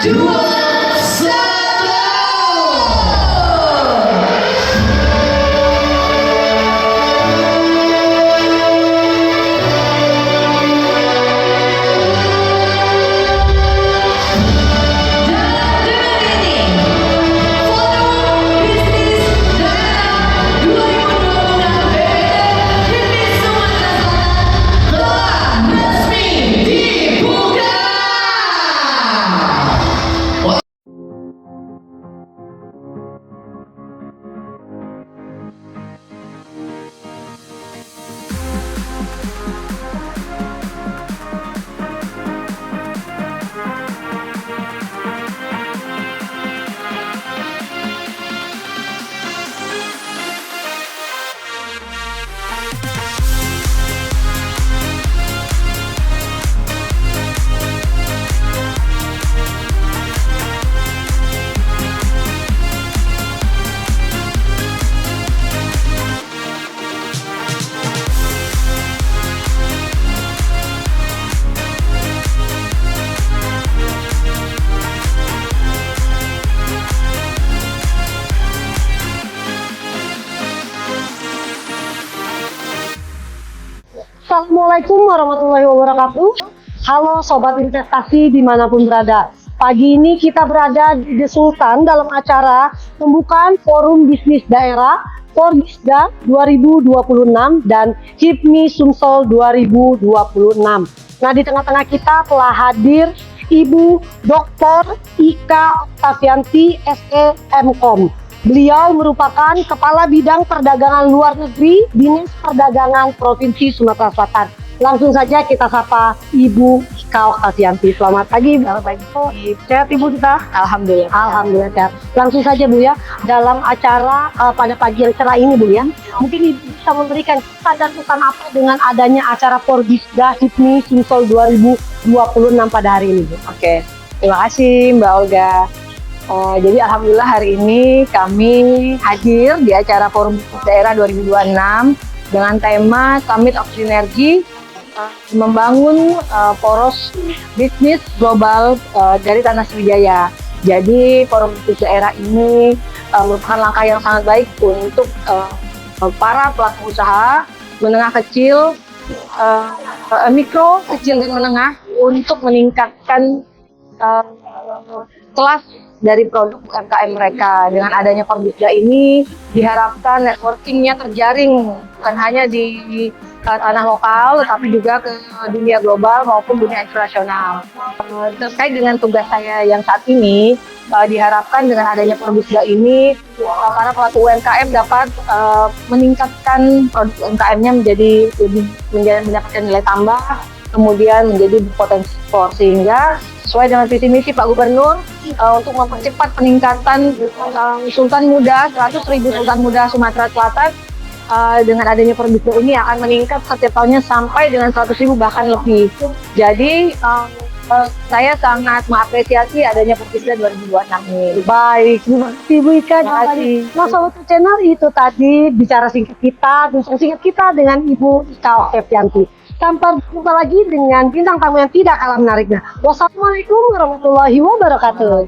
2, 1. Assalamualaikum warahmatullahi wabarakatuh. Halo Sobat Investasi dimanapun berada. Pagi ini kita berada di The Sultan dalam acara pembukaan Forum Bisnis Daerah Forbisda 2026 dan HIPMI Sumsel 2026. Nah, di tengah-tengah kita telah hadir Ibu Dr. Ika Oktavianti SE.M.Com. Beliau merupakan Kepala Bidang Perdagangan Luar Negeri Dinas Perdagangan Provinsi Sumatera Selatan. Langsung saja kita sapa Ibu Ika Oktavianti. Selamat pagi, Selamat pagi. Sehat Ibu kita? Alhamdulillah. Alhamdulillah sehat. Langsung saja Bu ya, dalam acara pada pagi yang cerah ini Bu ya, mungkin Ibu bisa memberikan kesan pesan apa dengan adanya acara Forbisda HIPMI Sumsel 2026 pada hari ini Bu? Oke, terima kasih Mbak Olga. Jadi alhamdulillah hari ini kami hadir di acara Forum Bisnis Daerah 2026 dengan tema Summit of Synergy, membangun poros bisnis global dari Tanah Sriwijaya. Jadi Forum Bisnis Daerah ini merupakan langkah yang sangat baik untuk para pelaku usaha menengah kecil, mikro, kecil dan menengah untuk meningkatkan kelas dari produk UMKM mereka. Dengan adanya Forbisda ini diharapkan networkingnya terjaring bukan hanya di tanah lokal tetapi juga ke dunia global maupun dunia internasional. Terkait dengan tugas saya yang saat ini, diharapkan dengan adanya Forbisda ini para pelaku UMKM dapat meningkatkan produk UMKM-nya menjadi lebih mendapatkan nilai tambah, kemudian menjadi berpotensi ekspor, sehingga sesuai dengan visi misi Pak Gubernur untuk mempercepat peningkatan Sultan Muda, 100.000 Sultan Muda Sumatera Selatan, dengan adanya Forbisda ini akan meningkat setiap tahunnya sampai dengan 100.000 bahkan lebih. Jadi saya sangat mengapresiasi adanya Forbisda 2026 ini. Baik, terima kasih Bu Ika. Terima kasih. Nah, Sobat Channel, itu tadi bicara singkat kita dengan Ibu Ika Oktavianti. Sampai jumpa lagi dengan bintang tamu yang tidak kalah menariknya. Wassalamualaikum warahmatullahi wabarakatuh.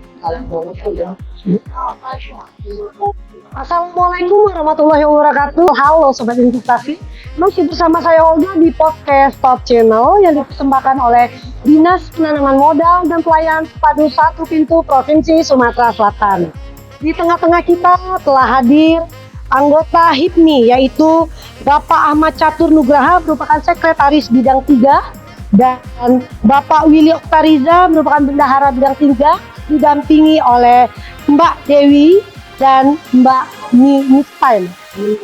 Assalamualaikum warahmatullahi wabarakatuh. Halo Sobat Investasi, masih bersama saya Olga di podcast Top Channel yang dipersembahkan oleh Dinas Penanaman Modal dan Pelayanan Padu 1 Pintu Provinsi Sumatera Selatan. Di tengah-tengah kita telah hadir anggota HIPMI, yaitu Bapak Ahmad Catur Nugraha merupakan Sekretaris Bidang 3 dan Bapak Willy Oktariza merupakan Bendahara Bidang 3, didampingi oleh Mbak Dewi dan Mbak Nistain.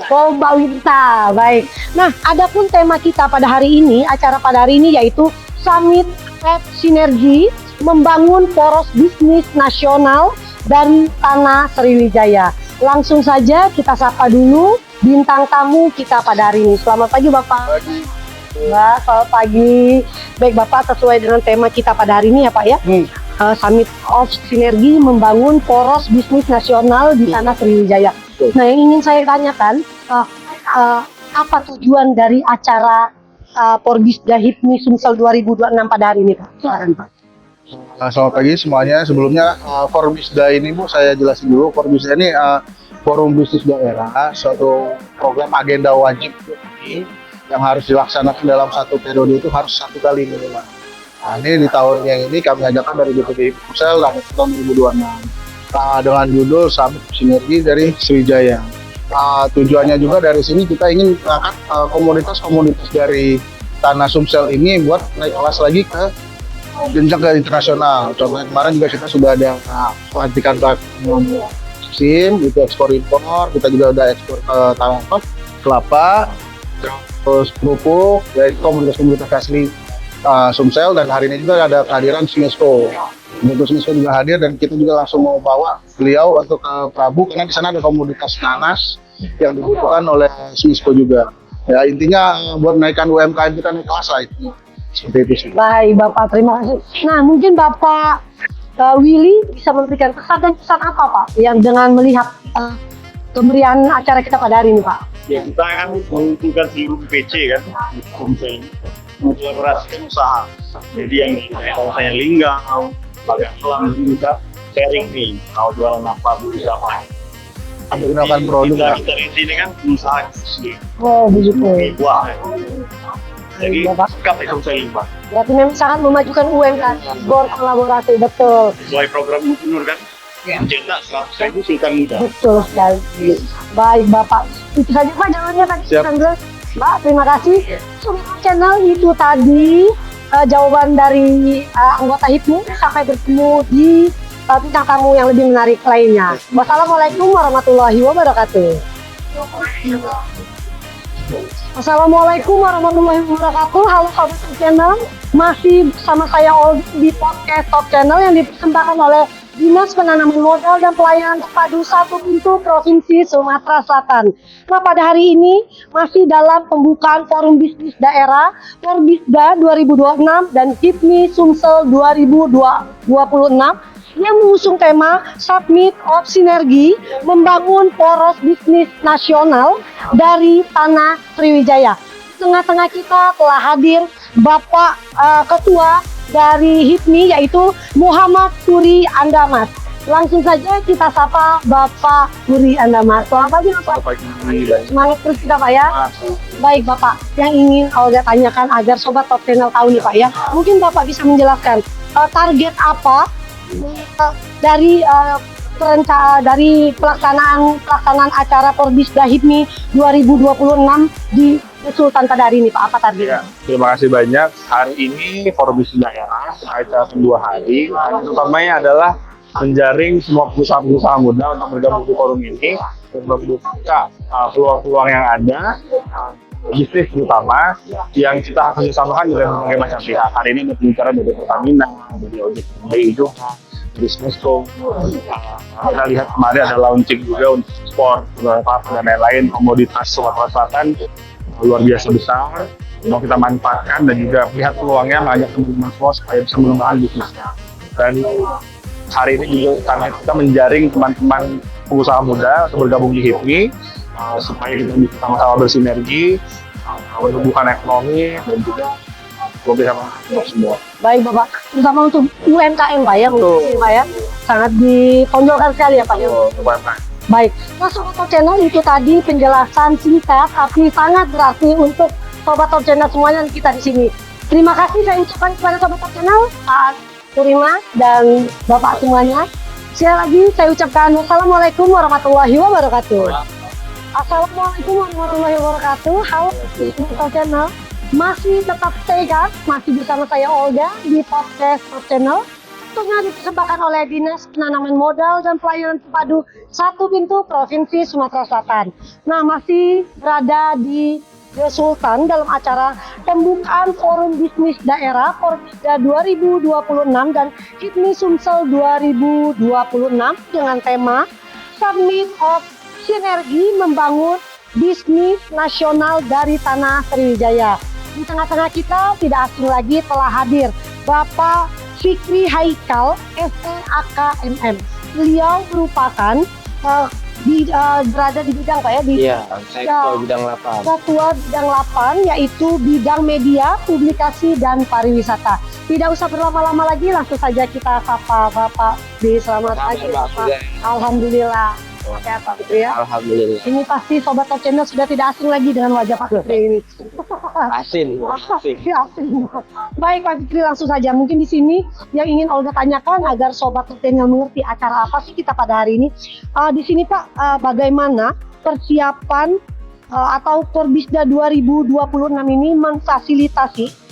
Oh, Mbak Winta. Baik. Nah, adapun tema kita pada hari ini, acara pada hari ini yaitu Summit of Synergy, membangun poros bisnis nasional dari Tanah Sriwijaya. Langsung saja kita sapa dulu bintang tamu kita pada hari ini. Selamat pagi Bapak. Mbak, selamat pagi. Baik Bapak, sesuai dengan tema kita pada hari ini ya Pak ya. Summit of Synergy, membangun poros bisnis nasional di Tanah Sriwijaya. Nah, yang ingin saya tanyakan, apa tujuan dari acara Forbisda HIPMI Sumsel 2026 pada hari ini Pak? Silakan Pak. Selamat pagi semuanya. Sebelumnya Forbisda ini Bu, saya jelasin dulu. Forbisda ini Forum Bisnis Daerah, suatu program agenda wajib yang harus dilaksanakan dalam satu periode itu harus 1 kali minimal. Nah, ini di tahun yang ini kami ajakkan dari BPD Pusel tahun 2026 dengan judul Summit Sinergi dari Sriwijaya. Tujuannya juga dari sini kita ingin mengangkat komunitas-komunitas dari Tanah Sumsel ini buat naik kelas lagi ke jenjang ke internasional. Contohnya kemarin juga kita sudah ada pelantikan SIM, itu ekspor impor, kita juga udah ekspor ke tanah kelapa, terus kerupuk, dari komunitas-komunitas asli Sumsel, dan hari ini juga ada kehadiran Sinesco. Untuk Sinesco juga hadir dan kita juga langsung mau bawa beliau untuk ke Prabu karena di sana ada komunitas nanas yang dibutuhkan oleh Sinesco juga. Ya intinya buat menaikkan UMKM kita naik kelas lah itu. Seperti itu sih. Baik Bapak, terima kasih. Nah mungkin Bapak Willy bisa memberikan kesan dan kesan apa Pak yang dengan melihat kemeriahan acara kita pada hari ini Pak? Ya kita kan mengumpulkan seluruh PC kan, Sumsel mengkolaborasikan usaha. Jadi yang di daerah saya Linggau, Bagang juga sharing nih, mau jualan apa, bisa apa. Menggunakan produk. Kita di sini kan usaha sendiri. Oh begitu. Wah. Jadi sikap itu saya libat. Berarti memang sangat memajukan UMKM, berkolaborasi betul. Sesuai program gubernur kan, mencetak 100.000 sultan muda. Betul sekali. Baik Bapak, itu saja Pak jawabannya tadi. Siap. Mbak, terima kasih. Sobat channel itu tadi jawaban dari anggota HIPMI. Sampai bertemu di bintang tamu yang lebih menarik lainnya. Wassalamualaikum warahmatullahi wabarakatuh. Assalamualaikum warahmatullahi wabarakatuh. Halo sobat channel, masih bersama saya Olga di podcast Top Channel yang dipersembahkan oleh Dinas Penanaman Modal dan Pelayanan Terpadu 1 Pintu Provinsi Sumatera Selatan. Nah pada hari ini masih dalam pembukaan Forum Bisnis Daerah Forbisda 2026 dan HIPMI Sumsel 2026 yang mengusung tema Summit of Sinergi Membangun Poros Bisnis Nasional dari Tanah Sriwijaya. Di tengah-tengah kita telah hadir Bapak Ketua dari HIPMI yaitu Muhammad Puri Andamas. Langsung saja kita sapa Bapak Puri Andamas. Selamat pagi Bapak. Semangat terus kita Pak ya. Baik Bapak, yang ingin Olga tanyakan agar Sobat Top Channel tahu nih Pak ya. Mungkin Bapak bisa menjelaskan target apa dari pelaksanaan acara Forbisda HIPMI 2026 di Sultan pada hari ini Pak, apa targetnya? Terima kasih banyak. Hari ini Forbisda Daerah acara 2 hari. Utamanya adalah menjaring semua pengusaha-pengusaha muda untuk bergabung di forum ini dan membuka peluang-peluang yang ada, bisnis terutama yang kita kerjasamakan dengan berbagai macam pihak. Hari ini ada pembicara dari Pertamina, dari Ojek juga, dari Sinesco. Kita lihat kemarin ada launching juga untuk sport, dan lain-lain komoditas Sumatera Selatan luar biasa besar. Mau kita manfaatkan dan juga lihat peluangnya, mengajak teman-teman semua supaya bisa mengembangkan bisnisnya. Dan hari ini juga karena kita menjaring teman-teman pengusaha muda untuk bergabung di HIPMI supaya kita bisa sama-sama bersinergi menumbuhkan ekonomi dan juga bersama semua. Baik Bapak, terutama untuk UMKM Pak ya, Pak ya, sangat ditonjolkan sekali ya Pak ya. Baik, nah Sobat Top Channel itu tadi penjelasan singkat tapi sangat berarti untuk Sobat Top Channel semuanya kita di sini. Terima kasih saya ucapkan kepada Sobat Top Channel, Pak Purima dan Bapak semuanya. Sekali lagi saya ucapkan wassalamualaikum warahmatullahi wabarakatuh. Assalamualaikum warahmatullahi wabarakatuh. Halo Sobat Top Channel, masih tetap stay gas, masih bersama saya Olga di podcast Top Channel. Tentunya dipersembahkan oleh Dinas Penanaman Modal dan Pelayanan Terpadu 1 Pintu Provinsi Sumatera Selatan. Nah, masih berada di The Sultan dalam acara pembukaan Forum Bisnis Daerah Forbisda 2026 dan HIPMI Sumsel 2026 dengan tema Summit of Sinergi Membangun Bisnis Nasional dari Tanah Sriwijaya. Di tengah-tengah kita tidak asing lagi telah hadir Bapak Fikri Haikal, SEAKMM. Beliau merupakan berada di bidang Pak ya di Iya, saya ketua bidang 8. Ketua bidang 8 yaitu bidang media, publikasi dan pariwisata. Tidak usah berlama-lama lagi, langsung saja kita sapa Bapak B. Selamat pagi Bapak. Alhamdulillah. Sehat Pak Fikri ya. Alhamdulillah. Ini pasti Sobat Top Channel sudah tidak asing lagi dengan wajah Pak Fikri ini. Asin. Asin. Baik Pak Fikri, langsung saja. Mungkin di sini yang ingin Olga tanyakan agar Sobat Top Channel mengerti acara apa sih kita pada hari ini. Di sini Pak, bagaimana persiapan atau Forbisda 2026 ini memfasilitasi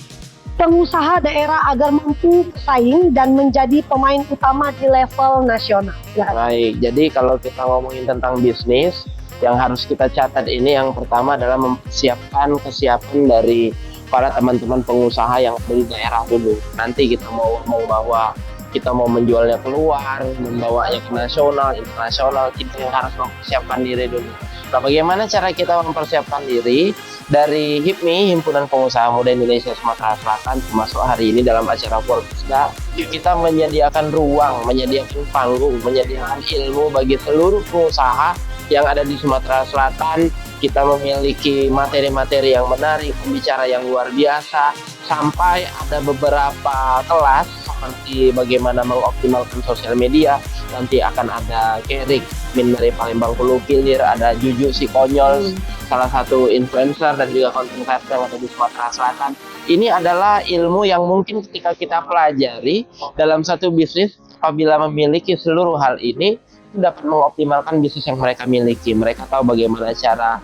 pengusaha daerah agar mampu bersaing dan menjadi pemain utama di level nasional. Baik, jadi kalau kita ngomongin tentang bisnis, yang harus kita catat ini yang pertama adalah mempersiapkan kesiapan dari para teman-teman pengusaha yang ada di daerah dulu. Nanti kita mau bawa, kita mau menjualnya keluar, membawanya ke nasional, internasional, kita yang harus mempersiapkan diri dulu. Nah, bagaimana cara kita mempersiapkan diri? Dari HIPMI, Himpunan Pengusaha Muda Indonesia Sumatera Selatan, termasuk hari ini dalam acara Forbisda, kita menyediakan ruang, menyediakan panggung, menyediakan ilmu bagi seluruh pengusaha yang ada di Sumatera Selatan. Kita memiliki materi-materi yang menarik, pembicara yang luar biasa, sampai ada beberapa kelas seperti bagaimana mengoptimalkan sosial media. Nanti akan ada Kerik Min dari Palembang Hulu Kilir, ada Juju si Konyol, salah satu influencer dan juga content creator yang ada di Sumatera Selatan. Ini adalah ilmu yang mungkin ketika kita pelajari dalam satu bisnis, apabila memiliki seluruh hal ini, dapat mengoptimalkan bisnis yang mereka miliki. Mereka tahu bagaimana cara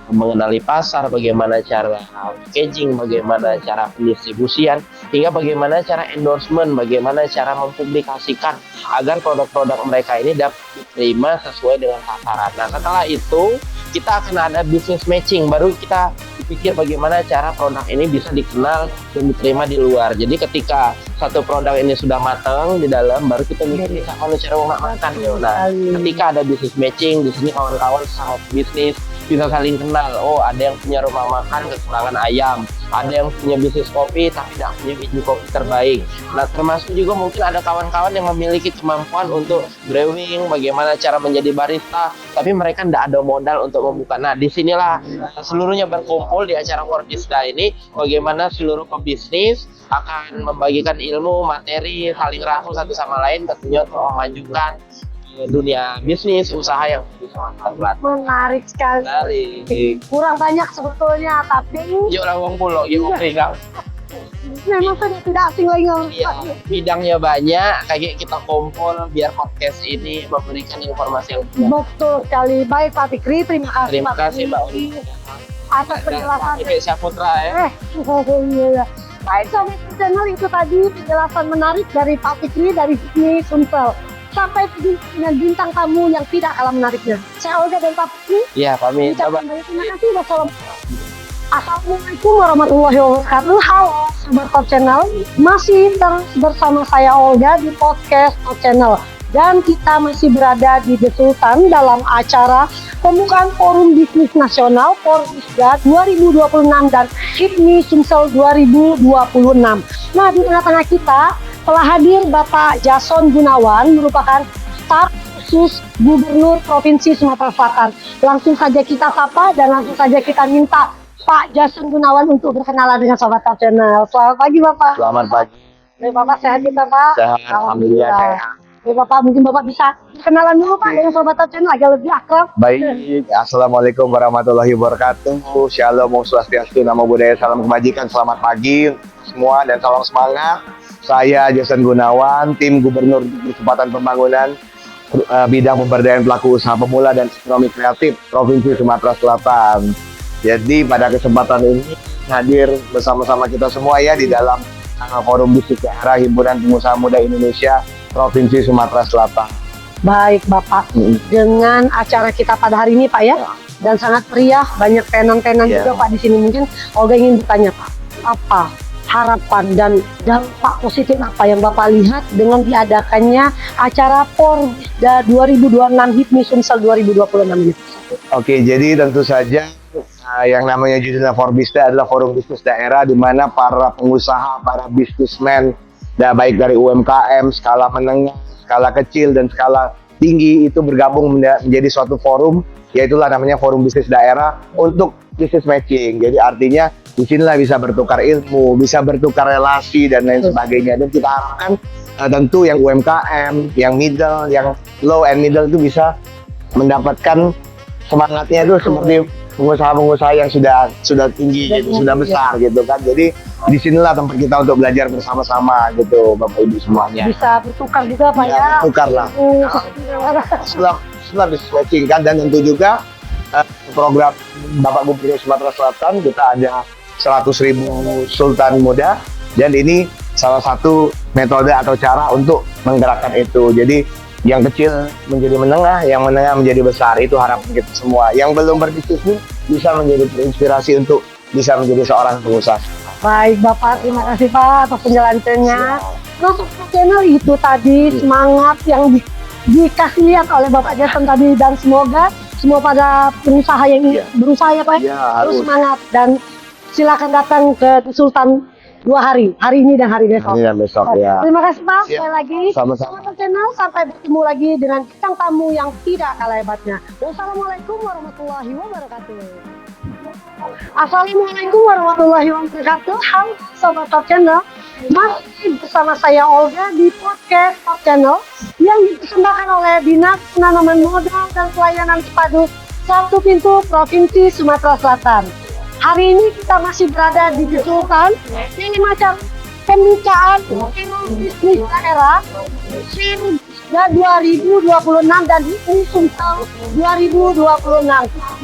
mengenali pasar, bagaimana cara packaging, bagaimana cara pendistribusian, hingga bagaimana cara endorsement, bagaimana cara mempublikasikan agar produk-produk mereka ini dapat diterima sesuai dengan sasaran. Nah, setelah itu kita akan ada business matching, baru kita pikir bagaimana cara produk ini bisa dikenal dan diterima di luar. Jadi ketika satu produk ini sudah matang di dalam, baru kita mikir kalau cara memakan. Nah, ketika ada business matching, di sini kawan-kawan sama bisnis bisa saling kenal. Oh, ada yang punya rumah makan kekurangan ayam, ada yang punya bisnis kopi tapi tidak punya biji kopi terbaik. Nah, termasuk juga mungkin ada kawan-kawan yang memiliki kemampuan untuk brewing, bagaimana cara menjadi barista, tapi mereka tidak ada modal untuk membuka. Nah, disinilah seluruhnya berkumpul di acara Forbisda ini, bagaimana seluruh pebisnis akan membagikan ilmu, materi, saling rangkul satu sama lain, tentunya untuk memajukan dunia bisnis, usaha yang Menarik sekali. Kurang banyak sebetulnya, tapi yuk lah wong pulau, yuk tinggal. memang sudah tidak asing lagi. Iya, bidangnya banyak, kayak kita kumpul biar podcast ini memberikan informasi yang benar. Betul sekali. Baik Pak Fikri, terima kasih. Terima kasih Mbak Uli atas penjelasan. Ibu Syaputra ya. Iya. Baik Sobat Channel, itu tadi penjelasan menarik dari Pak Fikri dari HIPMI Sumsel. Sampai dengan bintang tamu yang tidak kalah menariknya. Saya Olga dan Pak Fikri. Iya, pamit. Ucapkan banyak terima kasih. Assalamualaikum warahmatullahi wabarakatuh. Halo Sobat Top Channel, masih terus bersama saya Olga di podcast Top Channel. Dan kita masih berada di The Sultan dalam acara pembukaan Forum Bisnis Nasional Forbisda 2026 dan HIPMI Sumsel 2026. Nah, di tengah-tengah kita telah hadir Bapak Jason Gunawan, merupakan staf khusus Gubernur Provinsi Sumatera Selatan. Langsung saja kita sapa dan langsung saja kita minta Pak Jason Gunawan untuk berkenalan dengan Sobat Top Channel. Selamat pagi Bapak. Selamat pagi. Bapak sehat kita Pak? Sehat, alhamdulillah sehat. Bapak, mungkin Bapak bisa kenalan dulu Pak dengan Sobat Top Channel agar lebih akrab. Baik, Assalamualaikum warahmatullahi wabarakatuh. Shalom, Om Swastiastu, Namo Buddhaya, salam kebajikan. Selamat pagi semua dan salam semangat. Saya Jason Gunawan, tim Gubernur Percepatan Pembangunan bidang pemberdayaan pelaku usaha pemula dan ekonomi kreatif Provinsi Sumatera Selatan. Jadi pada kesempatan ini hadir bersama-sama kita semua ya di dalam Forum Bisnis Daerah Himpunan Pengusaha Muda Indonesia Provinsi Sumatera Selatan. Baik Bapak, dengan acara kita pada hari ini Pak ya, dan sangat meriah, banyak tenan-tenan juga Pak di sini. Mungkin Olga ingin bertanya Pak, apa harapan dan dampak positif apa yang Bapak lihat dengan diadakannya acara Forbisda 2026 HIPMI Sumsel 2026 ini? Oke, jadi tentu saja yang namanya judulnya Forbisda adalah forum bisnis daerah di mana para pengusaha, para bisnismen, baik dari UMKM, skala menengah, skala kecil, dan skala tinggi itu bergabung menjadi suatu forum, yaitulah namanya Forum Bisnis Daerah untuk bisnis matching. Jadi artinya di sinilah bisa bertukar ilmu, bisa bertukar relasi dan lain sebagainya. Dan kita harapkan tentu yang UMKM, yang middle, yang low and middle itu bisa mendapatkan semangatnya itu seperti pengusaha-pengusaha yang sudah tinggi, gitu, sudah besar gitu kan. Jadi disinilah tempat kita untuk belajar bersama-sama gitu, Bapak Ibu semuanya. Bisa bertukar juga Pak ya. Bertukar lah. Setelah bisnis matching kan, dan tentu juga program Bapak Gubernur Sumatera Selatan kita ada 100.000 Sultan Muda, dan ini salah satu metode atau cara untuk menggerakkan itu. Jadi yang kecil menjadi menengah, yang menengah menjadi besar, itu harapan kita semua. Yang belum berbisnis pun bisa menjadi terinspirasi untuk bisa menjadi seorang pengusaha. Baik Bapak, terima kasih Pak atas penjelasannya. Terus channel itu tadi semangat yang dikasih lihat oleh Bapak Jason tadi, dan semoga semua pada pengusaha yang berusaha ya Pak, terus semangat, dan silakan datang ke Sultan 2 hari ini dan hari besok. Ini dan besok ya. Terima kasih Pak sekali lagi. Sama-sama. Selamat channel, sampai bertemu lagi dengan bintang tamu yang tidak kalah hebatnya. Wassalamualaikum warahmatullahi wabarakatuh. Assalamualaikum warahmatullahi wabarakatuh. Halo Sobat Top Channel, masih bersama saya Olga di podcast Top Channel yang dipersembahkan oleh Dinas Penanaman Modal dan Pelayanan Terpadu 1 Pintu Provinsi Sumatera Selatan. Hari ini kita masih berada di Sultan, ini macam pembukaan bisnis daerah 2026 dan ini Sumsel 2026.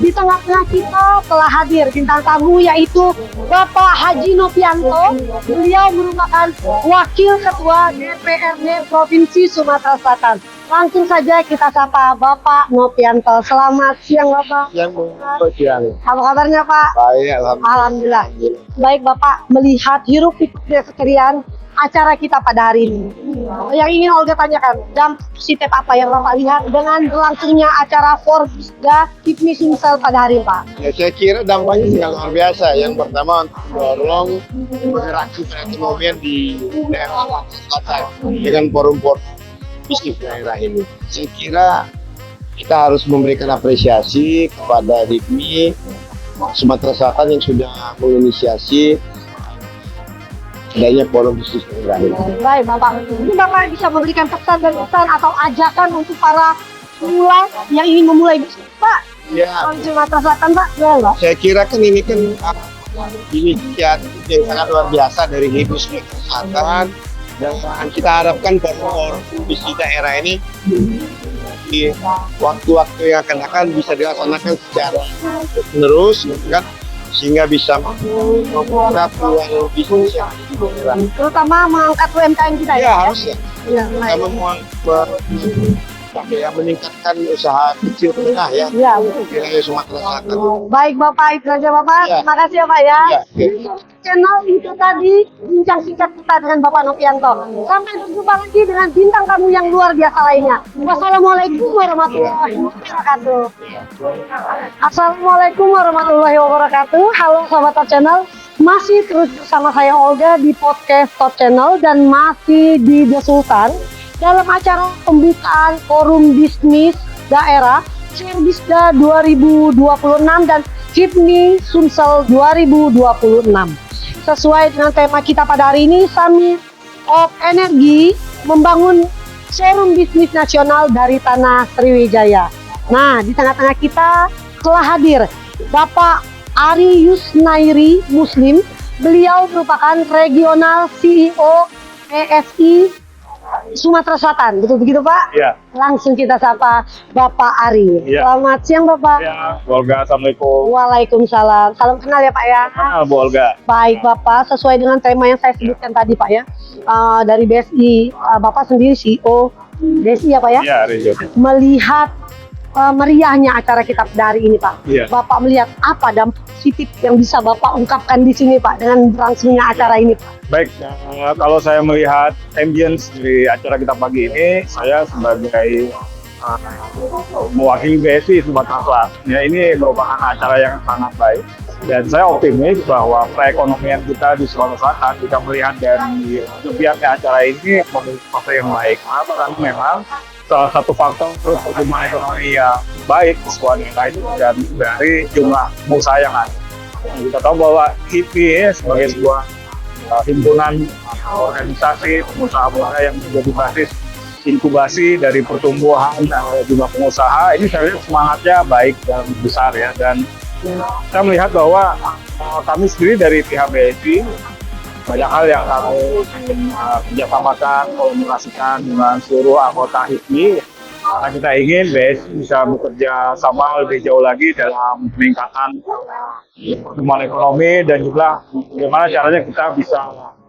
Di tengah-tengah kita telah hadir bintang tamu yaitu Bapak Haji Nopianto. Beliau merupakan Wakil Ketua DPRD Provinsi Sumatera Selatan. Langsung saja kita sapa Bapak Nopianto. Selamat siang Bapak. Siang. Apa kabarnya Pak? Baik, Alhamdulillah. Baik Bapak, melihat hiruk pikuk sekalian acara kita pada hari ini, yang ingin Olga tanyakan, dampak positif apa yang Bapak lihat dengan berlangsungnya acara Forbisda Kipmi Sumsel pada hari ini Pak? Ya, saya kira dampaknya sangat luar biasa. Yang pertama untuk mendorong interaksi perekonomian di daerah selatan dengan forum-forum bisnis daerah ini. Saya kira kita harus memberikan apresiasi kepada HIPMI Sumatera Selatan yang sudah menginisiasi adanya forum bisnis daerah ini. Baik Bapak, ini Bapak bisa memberikan pesan dan pesan atau ajakan untuk para pemula yang ingin memulai bisnis Pak? Ya, Di Sumatera Selatan Pak, ya Pak? saya kira kan ini kan inisiatif yang sangat luar biasa dari HIPMI Sumatera Selatan, dan kita harapkan forum bisnis daerah ini di waktu-waktu yang akan bisa dilaksanakan secara terus, kan, sehingga bisa membuka peluang bisnis yang Terutama mengangkat UMKM kita ya ya? harusnya Ya, kita meningkatkan usaha kecil menengah ya Ya, wilayah Sumatera Selatan. baik Bapak, itu saja Bapak. Ya. Terima kasih ya Pak ya. Ya, ya. Channel itu tadi bincang singkat kita dengan Bapak Nopianto. Sampai berjumpa lagi dengan bintang tamu yang luar biasa lainnya. Wassalamualaikum warahmatullahi wabarakatuh. Assalamualaikum warahmatullahi wabarakatuh. Halo Sobat Top Channel, masih terus bersama saya Olga di podcast Top Channel dan masih di The Sultan dalam acara pembukaan Forum Bisnis Daerah Forbisda 2026 dan Kipmi Sumsel 2026. Sesuai dengan tema kita pada hari ini, Summit of Energy, membangun showroom bisnis nasional dari tanah Sriwijaya. Nah, di tengah-tengah kita telah hadir Bapak Ari Yusnairi Muslim. Beliau merupakan regional CEO PSI Sumatera Selatan, betul begitu Pak? Ya. Langsung kita sapa Bapak Ari. Ya. Selamat siang Bapak. Ya, Bu Olga, Assalamualaikum. Waalaikumsalam. Salam kenal ya Pak ya. Kenal Bu Olga. Baik Bapak, sesuai dengan tema yang saya sebutkan tadi Pak ya, dari BSI, Bapak sendiri CEO BSI ya Pak ya, Ya, Rejo. melihat meriahnya acara kita pada hari ini Pak. Iya. Bapak melihat apa dampak positif yang bisa Bapak ungkapkan di sini Pak dengan berlangsungnya acara ini Pak? Baik, kalau saya melihat ambience di acara kita pagi ini, saya sebagai mewakili BSI Sumatera Selatan, ya ini merupakan acara yang sangat baik. Dan saya optimis bahwa perekonomian kita di Sumatera Selatan, kita melihat dari kegiatan acara ini memiliki fase yang baik. Karena memang salah satu faktor pertumbuhan ekonomi yang baik di sebuah daerah itu dan dari jumlah pengusaha yang ada. Kita tahu bahwa HIPMI sebagai sebuah himpunan organisasi pengusaha muda yang menjadi basis inkubasi dari pertumbuhan jumlah pengusaha, ini saya lihat semangatnya baik dan besar ya, dan saya melihat bahwa kami sendiri dari pihak BSI banyak hal yang kami kerjasamakan, kolaborasikan dengan seluruh anggota HIPMI. Karena kita ingin BSI bisa bekerja sama lebih jauh lagi dalam peningkatan pertumbuhan ekonomi dan juga bagaimana caranya kita bisa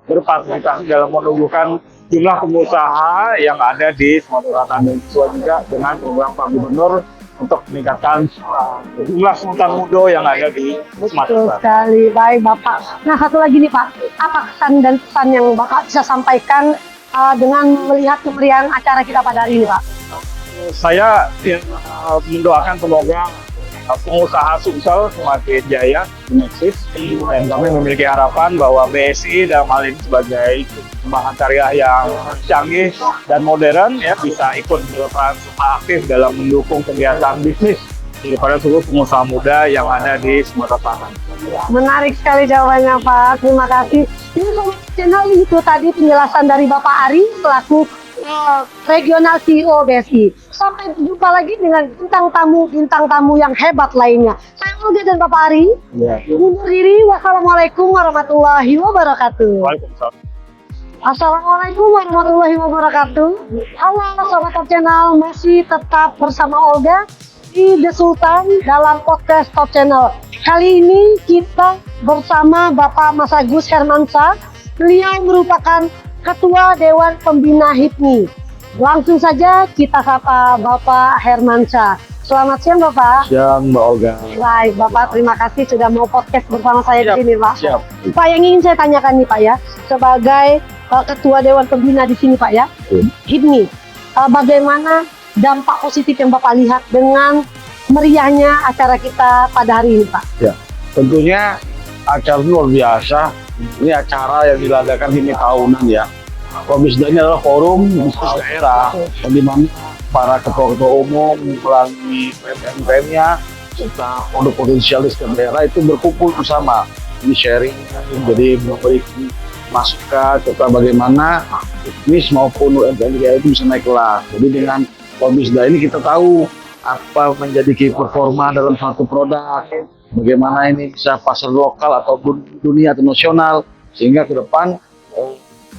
berpartisipasi dalam menumbuhkan jumlah pengusaha yang ada di Sumatera Selatan, dan sesuai juga dengan program Pak Gubernur untuk meningkatkan jumlah sultan muda yang ada di Sumatera Betul Selatan. sekali, baik Bapak. Nah, satu lagi nih Pak, apa kesan dan pesan yang Bapak bisa sampaikan dengan melihat kemeriahan acara kita pada hari ini Pak? Saya mendoakan semoga pengusaha Sumsel semakin jaya, eksis, dan kami memiliki harapan bahwa BSI dalam hal ini sebagai bahan karya yang canggih dan modern ya bisa ikut berperan aktif dalam mendukung kegiatan bisnis daripada seluruh pengusaha muda yang ada di Sumatera Selatan. Menarik sekali jawabannya Pak, terima kasih. Ini Sobat Channel, itu tadi penjelasan dari Bapak Ari selaku regional CEO BSI. Sampai jumpa lagi dengan bintang tamu yang hebat lainnya. Saya Olga dan Bapak Ari. Undur diri. Wassalamualaikum warahmatullahi wabarakatuh. Waalaikumsalam. Assalamualaikum warahmatullahi wabarakatuh. Halo Sobat Top Channel, masih tetap bersama Olga di The Sultan dalam podcast Top Channel. Kali ini kita bersama Bapak Mas Agus Hermansyah. Beliau merupakan Ketua Dewan Pembina HIPMI. Langsung saja kita sapa Bapak Hermansyah. Selamat siang Bapak. Siang Mbak Olga. Baik Bapak, terima kasih sudah mau podcast bersama saya di sini Pak. Siap. Pak, yang ingin saya tanyakan nih Pak ya, sebagai Ketua Dewan Pembina di sini Pak ya, HIPMI, bagaimana dampak positif yang Bapak lihat dengan meriahnya acara kita pada hari ini Pak? Ya, tentunya acara ini luar biasa. Ini acara yang diadakan HIPMI tahunan ya. Forbisda ini adalah forum bisnis daerah, di mana para ketua-ketua umum melalui PMPM-nya serta produk potensialis ke daerah itu berkumpul bersama, ini sharing, jadi memberi masukan serta bagaimana bisnis maupun UMKM daerah itu bisa naik kelas. Jadi dengan Forbisda ini kita tahu apa menjadi key performa dalam satu produk, bagaimana ini bisa pasar lokal ataupun dunia atau nasional, sehingga ke depan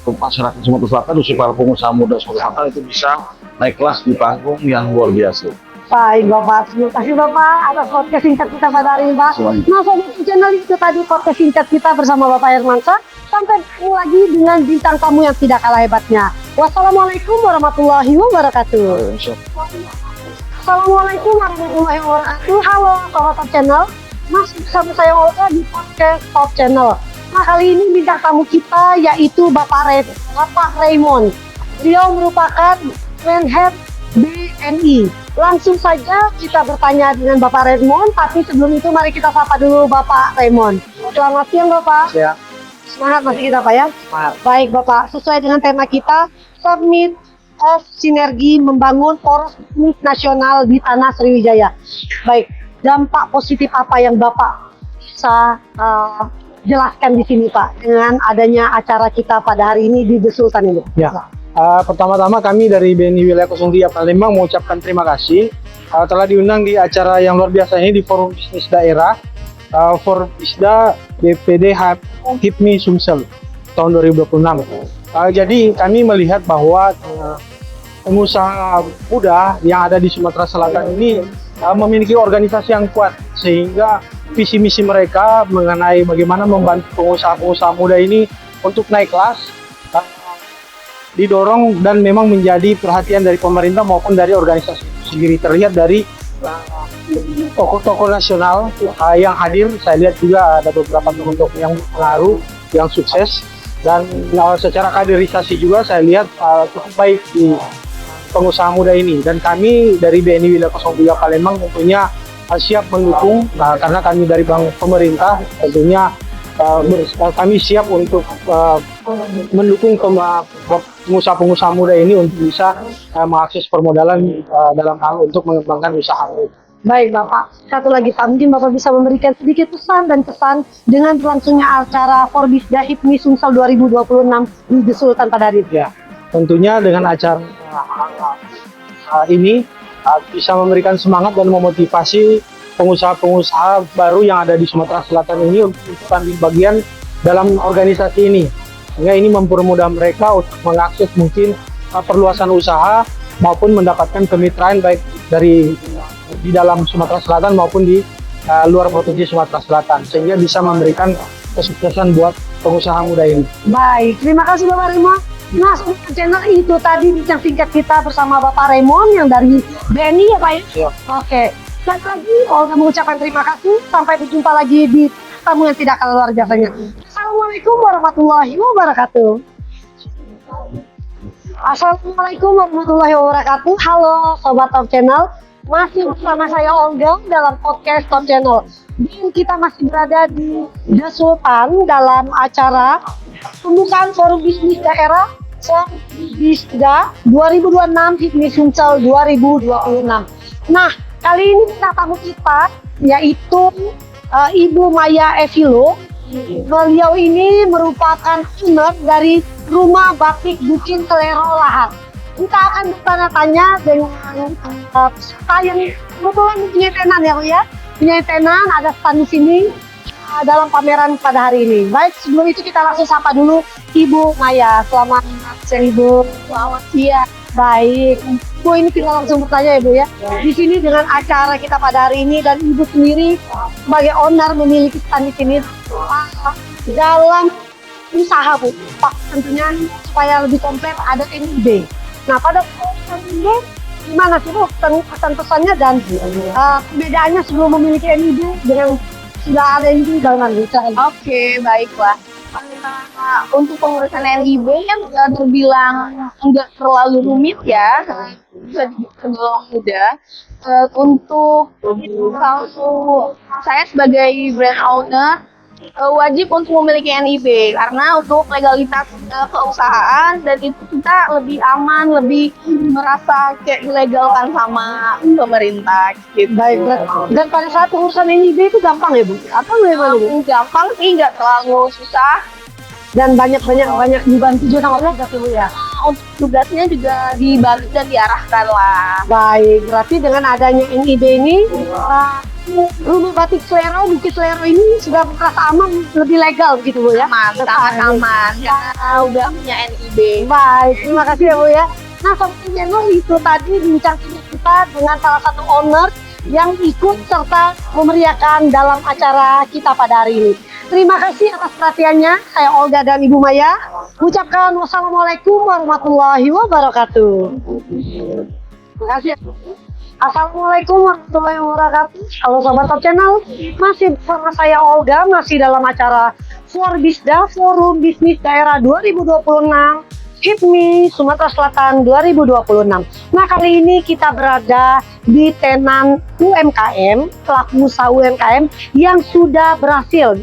masyarakat Sumatera Selatan, khususnya para pengusaha muda Sumatera Selatan itu bisa naik kelas di panggung yang luar biasa. Baik Bapak, terima kasih Bapak atas podcast singkat kita pada hari ini Pak. Nah Sobat Channel, itu tadi podcast singkat kita bersama Bapak Hermansyah. Sampai ketemu lagi dengan bintang tamu yang tidak kalah hebatnya. Wassalamualaikum warahmatullahi wabarakatuh. Assalamualaikum warahmatullahi wabarakatuh. Halo Sobat Top Channel, masih bersama saya Olga di podcast Top Channel. Nah kali ini bintang tamu kita yaitu Bapak Raymond. Beliau merupakan Menhead BNI. Langsung saja kita bertanya dengan Bapak Raymond, tapi sebelum itu mari kita sapa dulu Bapak Raymond. Selamat siang Bapak. Siap. Semangat masih kita Pak ya? Semangat. Baik Bapak, sesuai dengan tema kita, Summit of Sinergi Membangun Poros Bisnis Nasional di Tanah Sriwijaya. Baik, dampak positif apa yang Bapak bisa jelaskan di sini Pak dengan adanya acara kita pada hari ini di The Sultan ini? Ya, pertama-tama kami dari BNI Wilayah 03 Palembang mengucapkan terima kasih telah diundang di acara yang luar biasa ini di Forum Bisnis Daerah Forbisda BPD HIPMI Sumsel tahun 2026. Jadi kami melihat bahwa pengusaha muda yang ada di Sumatera Selatan ini memiliki organisasi yang kuat, sehingga visi misi mereka mengenai bagaimana membantu pengusaha-pengusaha muda ini untuk naik kelas didorong dan memang menjadi perhatian dari pemerintah maupun dari organisasi sendiri. Terlihat dari tokoh-tokoh nasional yang hadir. Saya lihat juga ada beberapa tokoh-tokoh yang berpengaruh, yang sukses, dan secara kaderisasi juga saya lihat cukup baik di pengusaha muda ini. Dan kami dari BNI Wilayah 03 Palembang tentunya siap mendukung, karena kami dari bank pemerintah tentunya kami siap untuk mendukung pengusaha-pengusaha muda ini untuk bisa mengakses permodalan dalam hal untuk mengembangkan usaha. Baik Bapak, satu lagi Pak, mungkin Bapak bisa memberikan sedikit pesan dan kesan dengan berlangsungnya acara Forbisda HIPMI Sumsel 2026 di The Sultan pada hari ini. Ya, tentunya dengan acara ini bisa memberikan semangat dan memotivasi pengusaha-pengusaha baru yang ada di Sumatera Selatan ini untuk ambil bagian dalam organisasi ini. Sehingga ini mempermudah mereka untuk mengakses mungkin perluasan usaha maupun mendapatkan kemitraan baik dari di dalam Sumatera Selatan maupun di luar provinsi Sumatera Selatan, sehingga bisa memberikan kesuksesan buat pengusaha muda ini. Baik, terima kasih Bapak Raymond. Nah, channel itu tadi bincang singkat kita bersama Bapak Raymond yang dari BNI ya Pak ya? Ya. Oke, dan lagi Olga mengucapkan terima kasih. Sampai berjumpa lagi di tamu yang tidak kalah luar biasanya. Assalamualaikum warahmatullahi wabarakatuh. Assalamualaikum warahmatullahi wabarakatuh. Halo Sobat Top Channel, masih bersama saya Olga dalam podcast Top Channel. Dan kita masih berada di The Sultan dalam acara pembukaan Forum Bisnis Daerah Forbisda 2026 HIPMI Sumsel 2026. Nah, kali ini kita tamu kita yaitu Ibu Maya Evilo. Beliau ini merupakan owner dari Rumah Batik Bucin Selero Lahat. Kita akan bertanya-tanya dengan peserta yang kebetulan punya tenan ya Bu ya. Punya tenan, ada stand di sini dalam pameran pada hari ini. Baik, sebelum itu kita langsung sapa dulu Ibu Maya. Selamat siang Ibu. Selamat siang. Baik, Bu ini kita langsung bertanya ya Bu ya. Di sini dengan acara kita pada hari ini dan Ibu sendiri sebagai owner memiliki stand di sini dalam usaha Bu. Pak, tentunya supaya lebih komplit ada NIB. Nah, pada NIB gimana sih Bu pesan-pesannya dan perbedaannya sebelum memiliki NIB dengan sudah ada NIB dalam usaha? Oke, baiklah. Untuk pengurusan NIB yang terbilang enggak terlalu rumit ya, bisa tergolong mudah. Untuk kalau saya sebagai brand owner wajib untuk memiliki NIB karena untuk legalitas perusahaan dan itu kita lebih aman, lebih merasa kayak dilegalkan sama pemerintah gitu. Baik, dan pada saat urusan NIB itu gampang ya Bu? Atau gimana Bu? Gampang sih, nggak terlalu susah. Dan banyak dibantu juga sama Allah Bu ya? Untuk tugasnya juga dibantu dan diarahkan lah. Baik, berarti dengan adanya NIB ini Rumah Batik Selero, Bukit Selero ini sudah merasa aman, lebih legal gitu Bu ya? Aman, sangat aman karena udah punya NIB. Baik, terima kasih ya Bu ya. Nah, Sobat Channel itu tadi bincang kita dengan salah satu owner yang ikut serta memeriahkan dalam acara kita pada hari ini. Terima kasih atas perhatiannya. Saya Olga dan Ibu Maya. Ucapkan wassalamualaikum warahmatullahi wabarakatuh. Terima kasih. Assalamualaikum warahmatullahi wabarakatuh. Halo Sobat Top Channel, masih bersama saya Olga, masih dalam acara Forbisda Forum Bisnis Daerah 2026 HIPMI Sumatera Selatan 2026. Nah, kali ini kita berada di tenan UMKM, pelaku usaha UMKM yang sudah berhasil,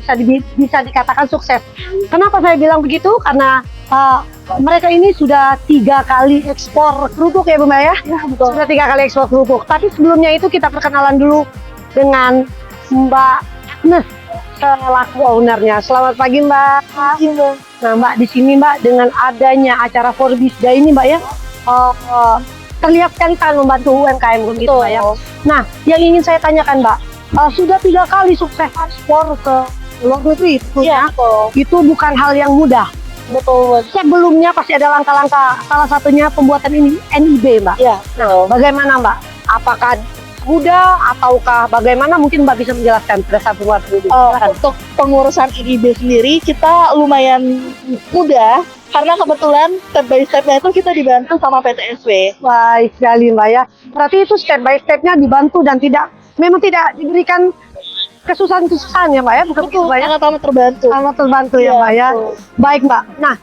bisa dikatakan sukses. Kenapa saya bilang begitu? Karena mereka ini sudah 3 kali ekspor kerupuk ya Bu Maya? Ya, betul. Sudah 3 kali ekspor kerupuk. Tapi sebelumnya itu kita perkenalan dulu dengan Mbak Agnes selaku ownernya. Selamat pagi Mbak. Nah Mbak, di sini Mbak dengan adanya acara Forbisda ini Mbak ya, terlihat sekali kan membantu UMKM gitu Mbak ya. Nah, yang ingin saya tanyakan Mbak, sudah 3 kali sukses ekspor ke luar negeri itu ya, itu bukan hal yang mudah. Betul. Sebelumnya pasti ada langkah-langkah, salah satunya pembuatan ini NIB Mbak. Ya. Nah, bagaimana Mbak? Apakah mudah ataukah bagaimana, mungkin Mbak bisa menjelaskan pada saat pembuatan NIB? Untuk pengurusan NIB sendiri kita lumayan mudah karena kebetulan step by stepnya itu kita dibantu sama PTSW. Baik sekali Mbak ya. Berarti itu step by stepnya dibantu dan memang tidak diberikan kesusahan-kesusahan ya Mbak ya? Bukan Betul, Mbak ya? sangat terbantu. Sangat terbantu ya Mbak ya. Baik Mbak. Nah,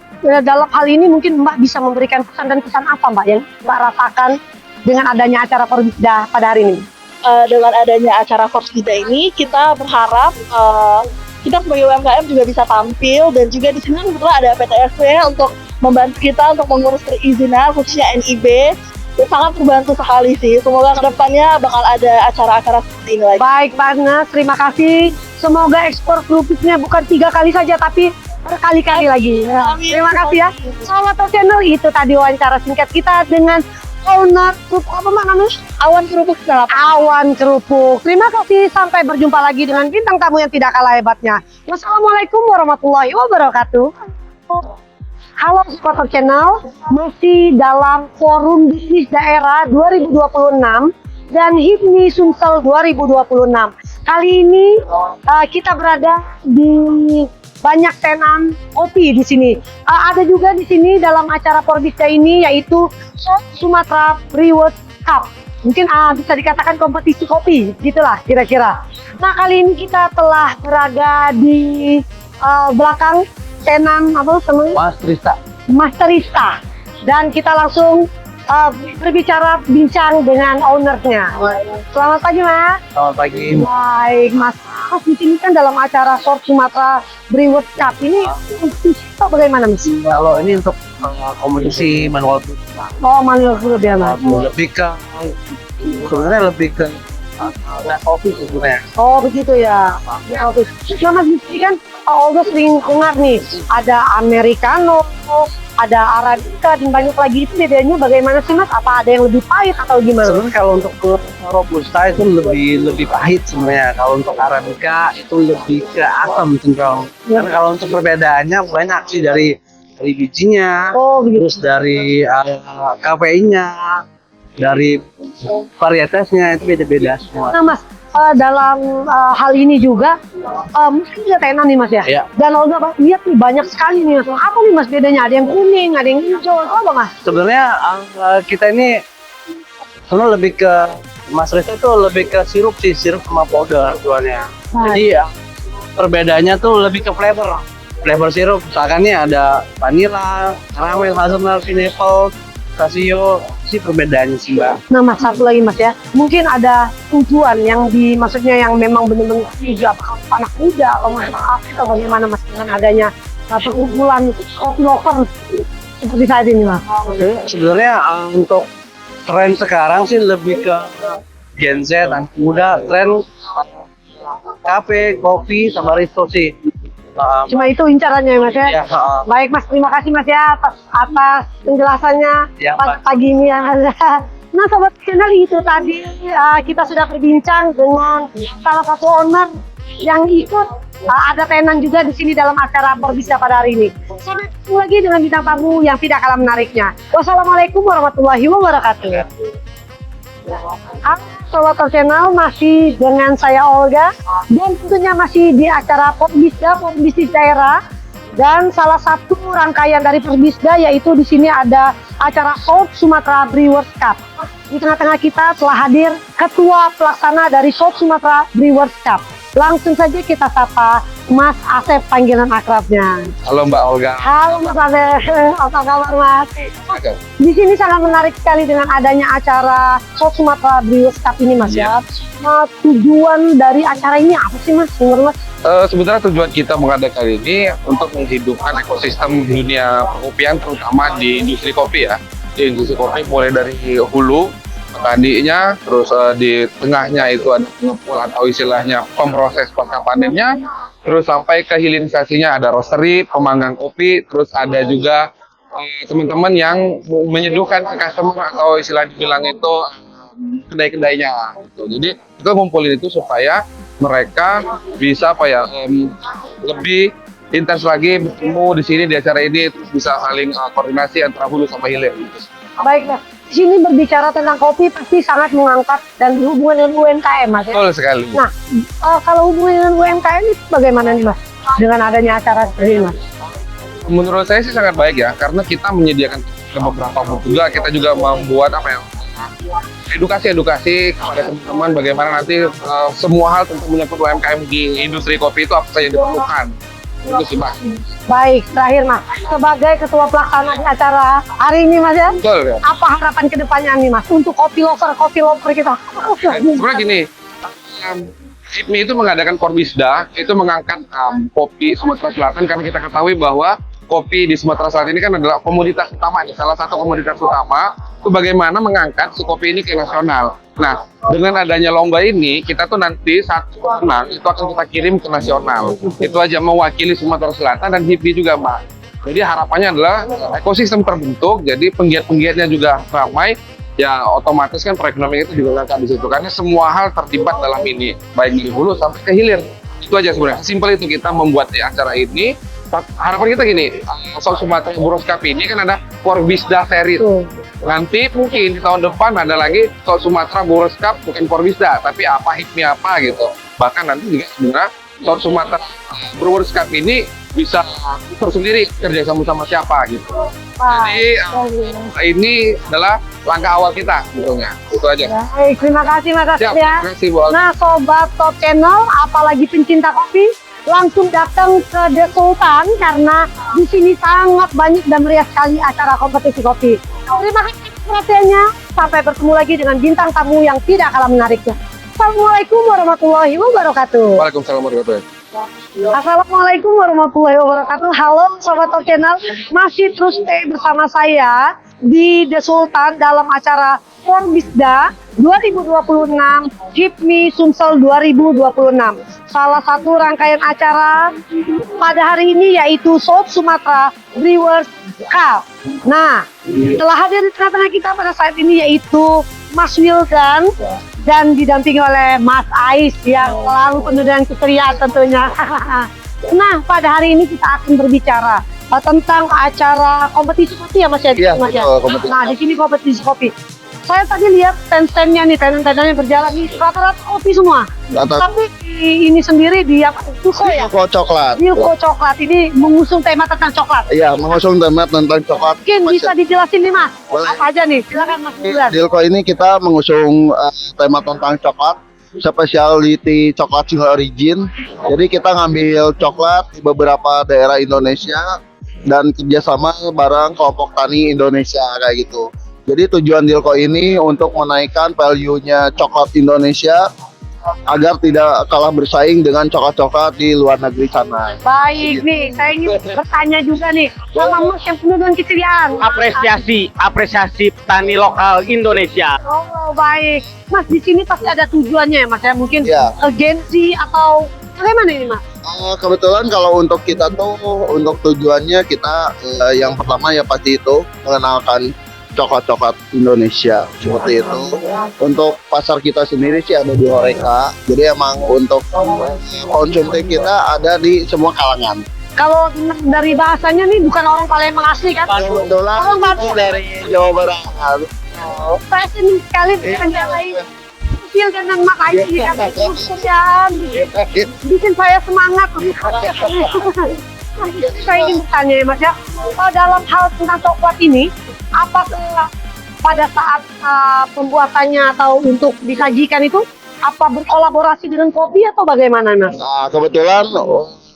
dalam hal ini mungkin Mbak bisa memberikan pesan dan kesan apa Mbak yang Mbak rasakan dengan adanya acara Forbisda pada hari ini? Dengan adanya acara Forbisda ini kita berharap kita sebagai UMKM juga bisa tampil, dan juga di sini kebetulan ada PTSP untuk membantu kita untuk mengurus perizinan khususnya NIB. Sangat terbantu sekali sih. Semoga kedepannya bakal ada acara-acara seperti ini lagi. Baik Mbak Agnes, terima kasih. Semoga ekspor kerupuknya bukan 3 kali saja, tapi berkali-kali lagi. Ya, terima kasih ya. Selamat channel, itu tadi wawancara singkat kita dengan owner kerupuk apa Mbak namanya? Awan kerupuk Selap. Awan Kerupuk. Terima kasih, sampai berjumpa lagi dengan bintang tamu yang tidak kalah hebatnya. Wassalamualaikum warahmatullahi wabarakatuh. Halo supporter channel, masih dalam Forum Bisnis Daerah 2026 dan HIPMI Sumsel 2026. Kali ini kita berada di banyak tenan kopi di sini. Ada juga di sini dalam acara Forbisda ini, yaitu Sumatera Brewers Cup. Mungkin bisa dikatakan kompetisi kopi, gitulah kira-kira. Nah, kali ini kita telah berada di belakang tenan apa namanya? Master Rista. Dan kita langsung berbicara bincang dengan ownernya. Selamat pagi Mas. Selamat pagi. Baik Mas. Mas di sini kan dalam acara Short Sumatera Brewers Cup ini kompetisi atau bagaimana Mas? Kalau ini untuk kompetisi manual brew. Oh manual brew ya Mas. Lebih ke sebenarnya lebih ke kopi sebenarnya. Oh begitu ya. Ya oke. Nah Mas di sini kan Olga sering dengar nih, ada Americano, ada Arabica, dan banyak lagi. Itu bedanya bagaimana sih Mas? Apa ada yang lebih pahit atau gimana? Sebenarnya kalau untuk Robusta itu lebih pahit sebenarnya. Kalau untuk Arabica itu lebih ke asam cenderung. Karena kalau untuk perbedaannya banyak sih dari bijinya, terus dari kafeinnya, dari varietasnya itu beda-beda semua. Nah Mas, dalam hal ini juga mungkin ada tenan nih Mas ya? Iya. Dan Olga lihat nih banyak sekali nih Mas. Apa nih Mas bedanya? Ada yang kuning, ada yang hijau, apa Mas? Sebenarnya kita ini sebenarnya lebih ke Mas Reza itu lebih ke sirup sih, sirup sama powder jualnya. Jadi perbedaannya tuh lebih ke flavor sirup. Misalkan nih ada vanilla, caramel, hazelnut, pineapple, Casio, sih perbedaannya sih Mbak. Nah Mas, satu lagi Mas ya, mungkin ada tujuan yang maksudnya yang memang benar-benar juga apakah anak muda atau masyarakat atau bagaimana Mas dengan adanya perkumpulan kopi lover seperti saat ini Mas? Sebenarnya untuk tren sekarang sih lebih ke Gen Z, anak muda, tren kafe, kopi, sama resto sih. Cuma itu incarannya ya Mas ya? Ya, Baik Mas, terima kasih Mas ya atas penjelasannya Ya, pagi ini ya Mas. Nah Sobat Channel, itu tadi kita sudah berbincang dengan salah satu owner yang ikut ada tenan juga di sini dalam acara Forbisda pada hari ini. Sampai ketemu lagi dengan bintang tamu yang tidak kalah menariknya. Wassalamualaikum warahmatullahi wabarakatuh. Sobat Channel, masih dengan saya Olga dan tentunya masih di acara Forbisda, Bisnis Daerah, dan salah satu rangkaian dari Forbisda yaitu di sini ada acara Short Sumatera Brewers Cup. Di tengah-tengah kita telah hadir Ketua Pelaksana dari Short Sumatera Brewers Cup. Langsung saja kita sapa Mas Asep, panggilan akrabnya. Halo Mbak Olga. Halo Mas Asep, apa kabar Mas? Di sini sangat menarik sekali dengan adanya acara Short Sumatera Brewers Cup ini Mas ya. Tujuan dari acara ini apa sih Mas? Menurut Mas? Sebenarnya tujuan kita mengadakan ini untuk menghidupkan ekosistem dunia perkopian, terutama di industri kopi ya. Di industri kopi mulai dari hulu, petaninya, terus di tengahnya itu ada pengepul atau istilahnya pemproses pasca panennya, terus sampai ke hilirisasinya ada roastery, pemanggang kopi, terus ada juga teman-teman yang menyeduhkan ke customer atau istilah dibilang itu kedai-kedainya. Jadi kita ngumpulin itu supaya mereka bisa lebih intens lagi bertemu di sini di acara ini, terus bisa saling koordinasi antara hulu sampai hilir. Baik Mas, di sini berbicara tentang kopi pasti sangat mengangkat dan berhubungan dengan UMKM Mas ya? Betul sekali. Nah, kalau hubungan dengan UMKM itu bagaimana nih Mas? Dengan adanya acara seperti ini Mas? Menurut saya sih sangat baik ya, karena kita menyediakan beberapa buku juga, kita juga membuat edukasi kepada teman-teman bagaimana nanti semua hal tentang menyangkut UMKM di industri kopi itu apa saja diperlukan. Itu sih Mas. Baik, terakhir Mas, sebagai ketua pelaksana di acara hari ini Mas ya, Betul ya. apa harapan kedepannya nih Mas untuk kopi lover kita? Sebenarnya gini, HIPMI itu mengadakan Forbisda, itu mengangkat kopi Sumatera Selatan karena kita ketahui bahwa kopi di Sumatera Selatan ini kan adalah komoditas utama, salah satu komoditas utama. Itu bagaimana mengangkat si kopi ini ke nasional. Nah, dengan adanya lomba ini, kita tuh nanti saat menang itu akan kita kirim ke nasional. Itu aja mewakili Sumatera Selatan dan HIPMI juga, Mbak. Jadi harapannya adalah ekosistem terbentuk, jadi penggiat-penggiatnya juga ramai. Ya otomatis kan perekonomian itu juga akan di situ karena semua hal terlibat dalam ini, baik dari hulu sampai ke hilir. Itu aja sebenarnya. Simpel itu kita membuat acara ini. Harapan kita gini, South Sumatera Buros Cup ini kan ada Forbisda Series. Nanti mungkin di tahun depan ada lagi South Sumatera Buros Cup, bukan Forbisda, tapi apa HIPMI apa gitu. Bahkan nanti juga sebenarnya South Sumatera Brewers Cup ini bisa tersendiri kerja sama siapa gitu. Jadi ini adalah langkah awal kita sebetulnya. Itu aja. Baik, terima kasih Mas Asri ya. Terima kasih, Bu Aldi. Nah, Sobat Top Channel, apalagi pencinta kopi, langsung datang ke The Sultan karena di sini sangat banyak dan meriah sekali acara kompetisi kopi. Terima kasih perhatiannya. Sampai bertemu lagi dengan bintang tamu yang tidak kalah menariknya. Assalamualaikum warahmatullahi wabarakatuh. Waalaikumsalam warahmatullahi wabarakatuh. Assalamualaikum warahmatullahi wabarakatuh. Halo Sobat Top Channel, masih terus stay bersama saya di The Sultan dalam acara Forbisda 2026 HIPMI Sumsel 2026. Salah satu rangkaian acara pada hari ini yaitu South Sumatera Brewers Cup. Nah, telah hadir di tengah-tengah kita pada saat ini yaitu Mas Wildan dan didampingi oleh Mas Ais yang selalu penuh dengan keseriaan tentunya. Nah, pada hari ini kita akan berbicara tentang acara kompetisi kopi ya Mas ya? Iya, Mas, ya? kompetisi. Nah, di sini kompetisi kopi. Saya tadi lihat stand-standnya nih, tenda-tendanya berjalan nih, rata-rata kopi semua. Tapi di ini sendiri di apa? Tuko ya? Kok coklat. Tuko coklat ini mengusung tema tentang coklat. Iya, mengusung tema tentang coklat. Mungkin bisa dijelasin nih Mas, Boleh. apa aja nih? Silakan Mas Wildan. Dilko ini kita mengusung tema tentang coklat, specialty coklat single origin. Jadi kita ngambil coklat di beberapa daerah Indonesia dan kerjasama bareng kelompok tani Indonesia kayak gitu. Jadi tujuan Dilko ini untuk menaikkan value-nya coklat Indonesia agar tidak kalah bersaing dengan coklat-coklat di luar negeri sana. Baik nih, saya ingin bertanya juga nih, sama Mas yang penuh dengan kesediaan. Apresiasi petani lokal Indonesia. Oh baik, Mas di sini pasti ada tujuannya ya Mas ya, mungkin Ya. agensi atau bagaimana ini Mas? Kebetulan kalau untuk kita tuh untuk tujuannya kita yang pertama ya pasti itu mengenalkan coklat-coklat Indonesia seperti itu. Untuk pasar kita sendiri sih ada di Horeca. Jadi emang untuk konsumtif kita ada di semua kalangan. Kalau dari bahasanya nih bukan orang Palembang asli kan? Kebetulan Orang Batu. dari Jawa Barat. Saya senang sekali mengenalai Sil dan Mas Ais ini kan kerjaan bikin saya semangat. Saya ingin bertanya ya Mas ya, dalam hal tentang coklat ini, apakah pada saat pembuatannya atau untuk disajikan itu apa berkolaborasi dengan kopi atau bagaimana Mas? Nah, kebetulan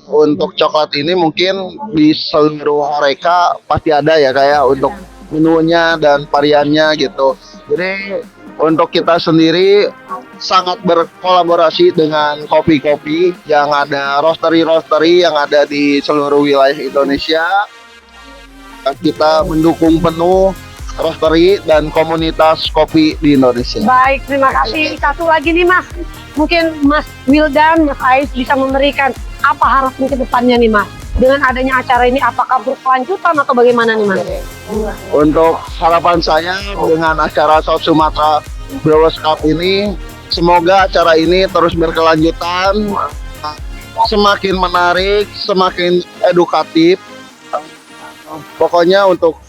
untuk coklat ini mungkin di seluruh Horeca pasti ada ya kayak untuk menunya dan variannya gitu. Jadi untuk kita sendiri sangat berkolaborasi dengan kopi-kopi yang ada roastery yang ada di seluruh wilayah Indonesia. Kita mendukung penuh roastery dan komunitas kopi di Indonesia. Baik, terima kasih. Satu lagi nih Mas, mungkin Mas Wildan, Mas Ais bisa memberikan apa harapan ke depannya nih Mas? Dengan adanya acara ini apakah berkelanjutan atau bagaimana nih Mas? Untuk harapan saya dengan acara South Sumatera Brewers Cup ini, semoga acara ini terus berkelanjutan, semakin menarik, semakin edukatif. Pokoknya untuk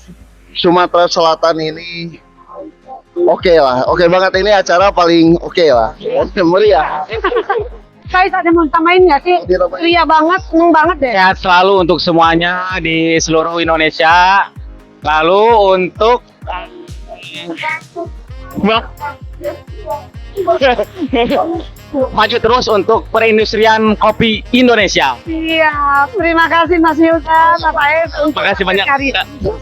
Sumatera Selatan ini oke lah, oke banget, ini acara paling oke lah, meriah. Saya ada mau tambahin nggak sih? Ria banget, seneng banget deh. Sehat selalu untuk semuanya di seluruh Indonesia. Lalu untuk maju terus untuk perindustrian kopi Indonesia. Iya, terima kasih Mas Wildan, Mas Ais untuk Terima kasih banyak.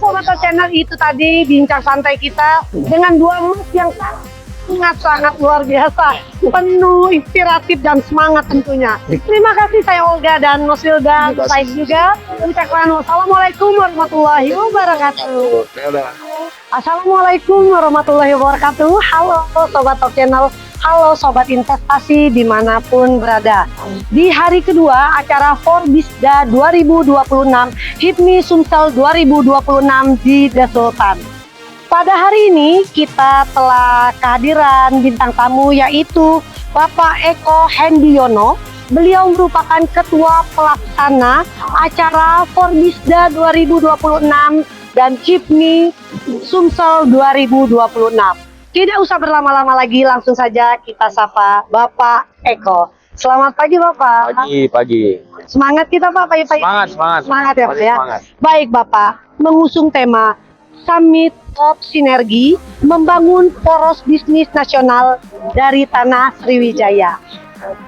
Sobat Channel, itu tadi bincang santai kita dengan dua Mas yang sangat luar biasa, penuh inspiratif dan semangat tentunya. Terima kasih saya Olga dan Mas Wildan, saya juga ucapkan wassalamualaikum warahmatullahi wabarakatuh. Assalamualaikum warahmatullahi wabarakatuh. Halo Sobat Top Channel, halo Sobat Investasi dimanapun berada. Di hari kedua acara Forbisda 2026 HIPMI Sumsel 2026 di The Sultan. Pada hari ini kita telah kehadiran bintang tamu yaitu Bapak Eko Hendiono. Beliau merupakan Ketua Pelaksana acara Forbisda 2026 dan HIPMI Sumsel 2026. Tidak usah berlama-lama lagi, langsung saja kita sapa Bapak Eko. Selamat pagi Bapak. Pagi. Semangat kita Pak pagi-pagi. Semangat ya Pak ya. Semangat. Baik Bapak, mengusung tema Summit of Sinergi membangun poros bisnis nasional dari tanah Sriwijaya.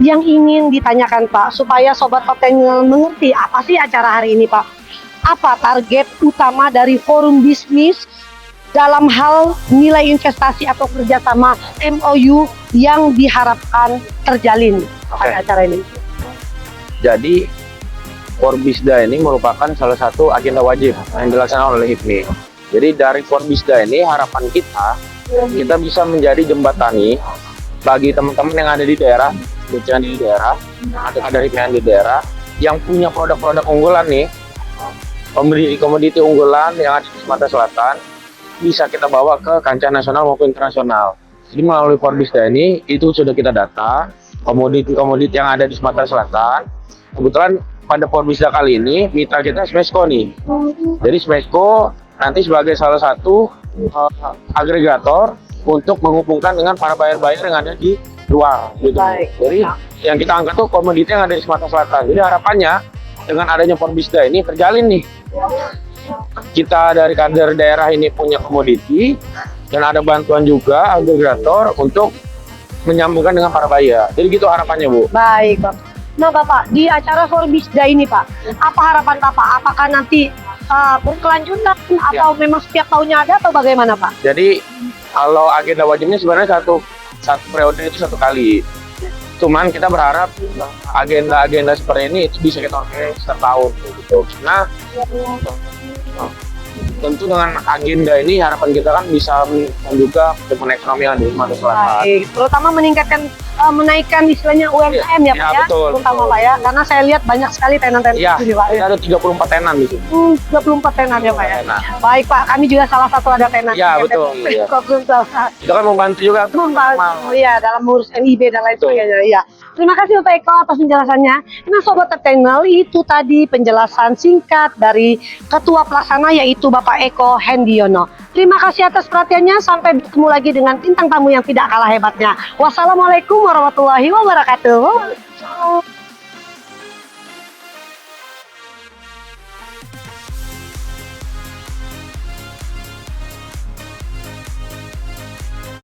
Yang ingin ditanyakan Pak, supaya Sobat Top Channel mengerti apa sih acara hari ini Pak? Apa target utama dari forum bisnis dalam hal nilai investasi atau kerjasama MOU yang diharapkan terjalin pada acara ini? Jadi Forbisda ini merupakan salah satu agenda wajib yang dilaksanakan oleh HIPMI. Jadi dari Forbisda ini harapan kita bisa menjadi jembatani bagi teman-teman yang ada di daerah, yang di daerah, ada yang di daerah yang punya produk-produk unggulan nih, komoditi unggulan yang ada di Sumatera Selatan, bisa kita bawa ke kancah nasional maupun internasional. Jadi melalui Forbisda ini itu sudah kita data komoditi-komoditi yang ada di Sumatera Selatan. Kebetulan pada Forbisda kali ini mitra kita Smesco nih. Jadi Smesco nanti sebagai salah satu agregator untuk menghubungkan dengan para buyer-buyer yang ada di luar gitu. Jadi yang kita angkat tuh komoditi yang ada di Sumatera Selatan. Jadi harapannya dengan adanya Forbisda ini terjalin nih. Kita dari kader daerah ini punya komoditi dan ada bantuan juga agregator untuk menyambungkan dengan para buyer. Jadi gitu harapannya Bu. Baik Bapak. Nah Bapak, di acara Forbisda ini Pak, apa harapan Bapak? Apakah nanti berkelanjutan atau memang setiap tahunnya ada atau bagaimana Pak? Jadi kalau agenda wajibnya sebenarnya satu periode itu satu kali. Cuman kita berharap agenda-agenda seperti ini itu bisa kita organik setiap tahun gitu. Nah, tentu dengan agenda ini harapan kita kan bisa meningkatkan juga pertumbuhan ekonomi yang di Sumatera Selatan. Baik, terutama menaikkan istilahnya UMKM ya Pak ya, betul, terutama Pak ya, karena saya lihat banyak sekali tenan-tenan Iya, di sini Pak. kita ada 34 tenan di sini. 34 tenan ya Pak ya. Tenan. Baik Pak, kami juga salah satu ada tenan. Iya, betul, iya. Kita kan membantu juga. Iya, dalam mengurus NIB dan lain sebagainya. Iya. Terima kasih Bapak Eko atas penjelasannya. Nah Sobat Top Channel, itu tadi penjelasan singkat dari Ketua Pelaksana yaitu Bapak Eko Hendiono. Terima kasih atas perhatiannya. Sampai bertemu lagi dengan bintang tamu yang tidak kalah hebatnya. Wassalamualaikum warahmatullahi wabarakatuh.